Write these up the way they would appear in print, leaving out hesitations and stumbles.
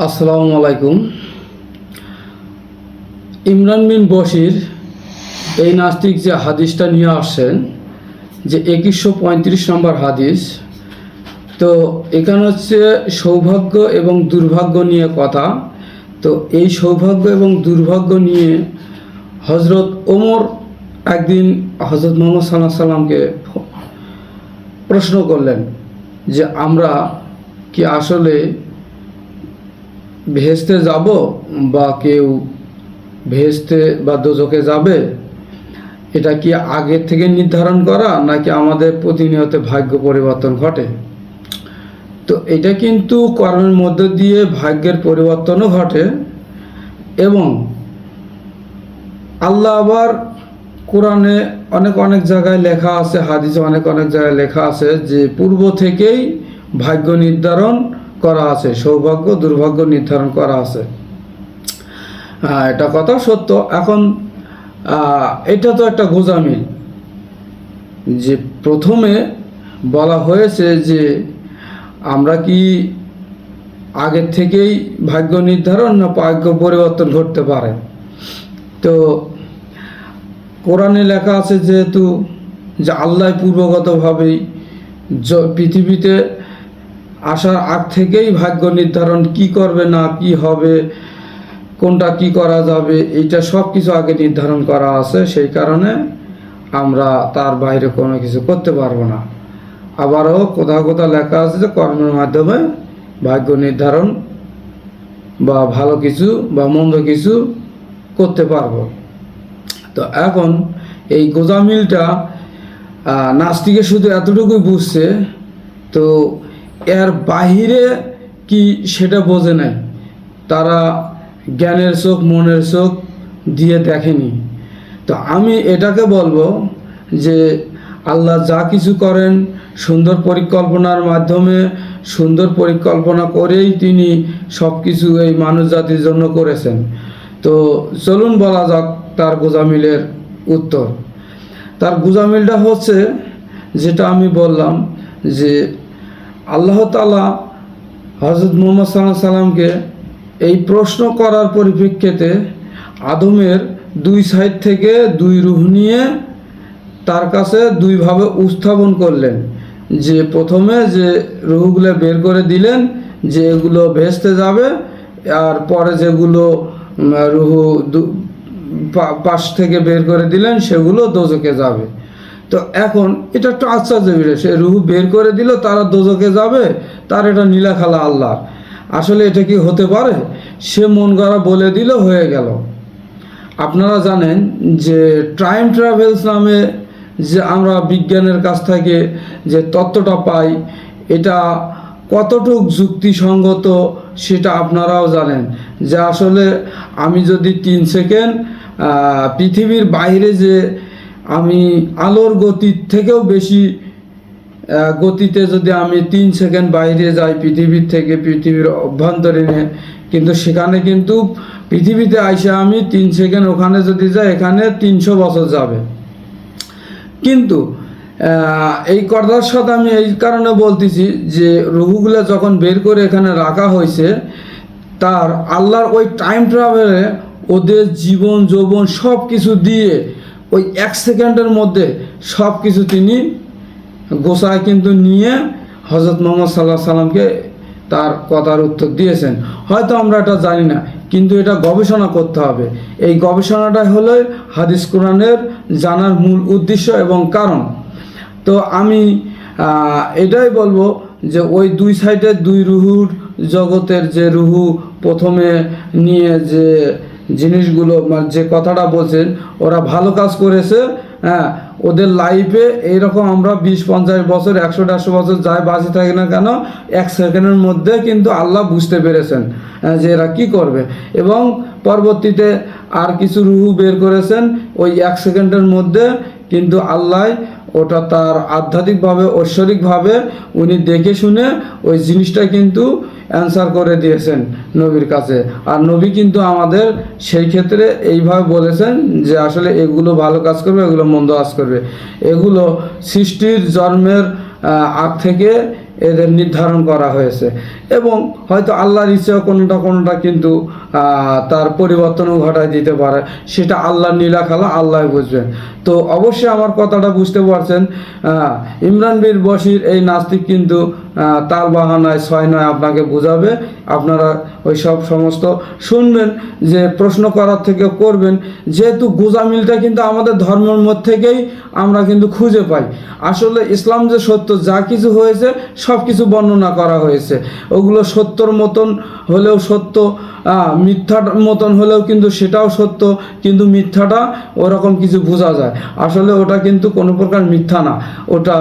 আসসালামু আলাইকুম। ইমরান বিন বশির এই নাস্তিক যে হাদিসটা নিয়ে আসছেন, যে 2135 নম্বর হাদিস, তো এখানে হচ্ছে সৌভাগ্য এবং দুর্ভাগ্য নিয়ে কথা। তো এই সৌভাগ্য এবং দুর্ভাগ্য নিয়ে হজরত ওমর একদিন হজরত মোহাম্মদ সাল্লাল্লাহু আলাইহি সাল্লামকে প্রশ্ন করলেন যে আমরা কি আসলে ভেস্তে যাব, বা কেউ ভেস্তে বা দোজখে যাবে, এটা কি আগে থেকে নির্ধারণ করা, নাকি আমাদের প্রতিনিয়ত ভাগ্য পরিবর্তন ঘটে? তো এটা কিন্তু কর্মের মধ্য দিয়ে ভাগ্যের পরিবর্তনও ঘটে। এবং আল্লাহ আবার কোরআনে অনেক অনেক জায়গায় লেখা আছে, হাদিসে অনেক অনেক জায়গায় লেখা আছে যে পূর্ব থেকেই ভাগ্য নির্ধারণ করা আছে, সৌভাগ্য দুর্ভাগ্য নির্ধারণ করা আছে। এটা কথা সত্য। এখন এটা তো একটা গোঁজামিল, যে প্রথমে বলা হয়েছে যে আমরা কি আগের থেকেই ভাগ্য নির্ধারণ না ভাগ্য পরিবর্তন ঘটতে পারে। তো কোরআনে লেখা আছে যেহেতু যে আল্লাহ পূর্বগতভাবেই পৃথিবীতে আসার আগ থেকেই ভাগ্য নির্ধারণ কি করবে না কি হবে, কোনটা কি করা যাবে, এইটা সব কিছু আগে নির্ধারণ করা আছে। সেই কারণে আমরা তার বাইরে কোনো কিছু করতে পারবো না। আবারও কোথাও কোথাও লেখা আছে যে কর্মের মাধ্যমে ভাগ্য নির্ধারণ বা ভালো কিছু বা মন্দ কিছু করতে পারবো। তো এখন এই গোঁজামিলটা নাস্তিকে শুধু এতটুকুই বুঝছে, তো এর বাহিরে কি সেটা বোঝে নাই। তারা জ্ঞানের চোখ মনের চোখ দিয়ে দেখেনি। তো আমি এটাকে বলবো যে আল্লাহ যা কিছু করেন সুন্দর পরিকল্পনার মাধ্যমে, সুন্দর পরিকল্পনা করেই তিনি সব কিছু এই মানুষ জাতির জন্য করেছেন। তো চলুন বলা যাক তার গোঁজামিলের উত্তর। তার গোঁজামিলটা হচ্ছে যেটা আমি বললাম, যে আল্লাহ তাআলা হযরত মুহাম্মদ সাল্লাল্লাহু আলাইহি সাল্লামকে এই প্রশ্ন করার পরিপ্রেক্ষিতে আদমের দুই সাইড থেকে দুই রূহ নিয়ে তার কাছে দুইভাবে উপস্থাপন করলেন। যে প্রথমে যে রূহগুলো বের করে দিলেন যে এগুলো ভেস্তে যাবে, আর পরে যেগুলো রূহ পাশ থেকে বের করে দিলেন সেগুলো দোজখে যাবে। তো এখন এটা একটু আশ্চর্য বিষয়, সে রূহ বের করে দিল তারা দোজখে যাবে, তার এটা নীলাখালা আল্লাহ। আসলে এটা কি হতে পারে? সে মন গড়া বলে দিল, হয়ে গেল। আপনারা জানেন যে টাইম ট্রাভেলস নামে যে আমরা বিজ্ঞানের কাছ থেকে যে তত্ত্বটা পাই, এটা কতটুক যুক্তিসঙ্গত সেটা আপনারাও জানেন। যে আসলে আমি যদি 3 সেকেন্ড পৃথিবীর বাইরে, যে আমি আলোর গতির থেকেও বেশি গতিতে যদি আমি 3 সেকেন্ড বাইরে যাই পৃথিবীর থেকে, পৃথিবীর অভ্যন্তরীণে, কিন্তু সেখানে কিন্তু পৃথিবীতে আইসা আমি 3 সেকেন্ড ওখানে যদি যাই, এখানে 300 বছর যাবে। কিন্তু এই কথার সাথে আমি এই কারণে বলতেছি যে রূহগুলো যখন বের করে এখানে রাখা হয়েছে, তার আল্লাহর ওই টাইম ট্রাভেলে ওদের জীবন যৌবন সব কিছু দিয়ে ওই 1 সেকেন্ডের মধ্যে সব কিছু তিনি গোছায় কিন্তু নিয়ে হযরত মুহাম্মদ সাল্লাল্লাহু আলাইহি সাল্লামকে তার কথার উত্তর দিয়েছেন। হয়তো আমরা এটা জানি না, কিন্তু এটা গবেষণা করতে হবে। এই গবেষণাটাই হলো হাদিস কোরআনের জানার মূল উদ্দেশ্য এবং কারণ। তো আমি এটাই বলবো যে ওই দুই সাইডের দুই রুহুর জগতের যে রুহু প্রথমে নিয়ে যে জিনিসগুলো, মানে যে কথাটা বলছেন, ওরা ভালো কাজ করেছে। হ্যাঁ, ওদের লাইফে এইরকম আমরা 20-50 বছর 100-150 বছর যাই বাঁচে থাকি না কেন, 1 সেকেন্ডের মধ্যে কিন্তু আল্লাহ বুঝতে পেরেছেন যে এরা কি করবে, এবং পরবর্তীতে আর কিছু রুহু বের করেছেন ওই 1 সেকেন্ডের মধ্যে। কিন্তু আল্লাহ ওটা তার আধ্যাত্মিকভাবে ঐশ্বরিকভাবে উনি দেখে শুনে ওই জিনিসটা কিন্তু অ্যান্সার করে দিয়েছেন নবীর কাছে। আর নবী কিন্তু আমাদের সেই ক্ষেত্রে এইভাবে বলেছেন যে আসলে এগুলো ভালো কাজ করবে, এগুলো মন্দ কাজ করবে। এগুলো সৃষ্টির জন্মের আগ থেকে এদের নির্ধারণ করা হয়েছে, এবং হয়তো আল্লাহর ইচ্ছা কোনোটা কিন্তু তার পরিবর্তনও ঘটায় দিতে পারে, সেটা আল্লাহর নীলা খেলা, আল্লাহ বুঝবেন। তো অবশ্যই আমার কথাটা বুঝতে পারছেন। ইমরান বীর বশির এই নাস্তিক কিন্তু তাল বাহানায় ছয় নয় আপনাকে বোঝাবে। আপনারা ওই সব সমস্ত শুনবেন, যে প্রশ্ন করার থেকে করবেন, যেহেতু গোঁজামিলটা কিন্তু আমাদের ধর্মের মধ্যে থেকেই আমরা কিন্তু খুঁজে পাই। আসলে ইসলাম যে সত্য, যা কিছু হয়েছে সব কিছু বর্ণনা করা হয়েছে, ওগুলো সত্যর মতন হলেও সত্য, মিথ্যার মতন হলেও কিন্তু সেটাও সত্য, কিন্তু মিথ্যাটা ওরকম কিছু বোঝা যায়। আসলে ওটা কিন্তু কোনো প্রকার মিথ্যা না। ওটা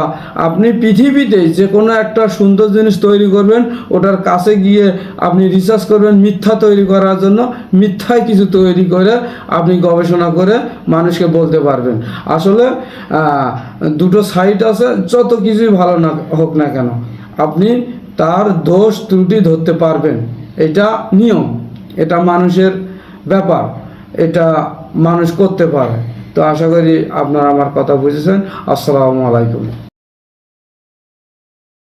আপনি পৃথিবীতে যে কোনো একটা সুন্দর জিনিস তৈরি করবেন, ওটার কাছে গিয়ে আপনি রিসার্চ করবেন মিথ্যা তৈরি করার জন্য, মিথ্যায় কিছু তৈরি করে আপনি গবেষণা করে মানুষকে বলতে পারবেন। আসলে দুটো সাইড আছে, যত কিছুই ভালো না হোক না কেন, আপনি তার দোষ ত্রুটি ধরতে পারবেন। এটা নিয়ম, এটা মানুষের ব্যাপার, এটা মানুষ করতে পারে। তো আশা করি আপনারা আমার কথা বুঝেছেন। আসসালামু আলাইকুম।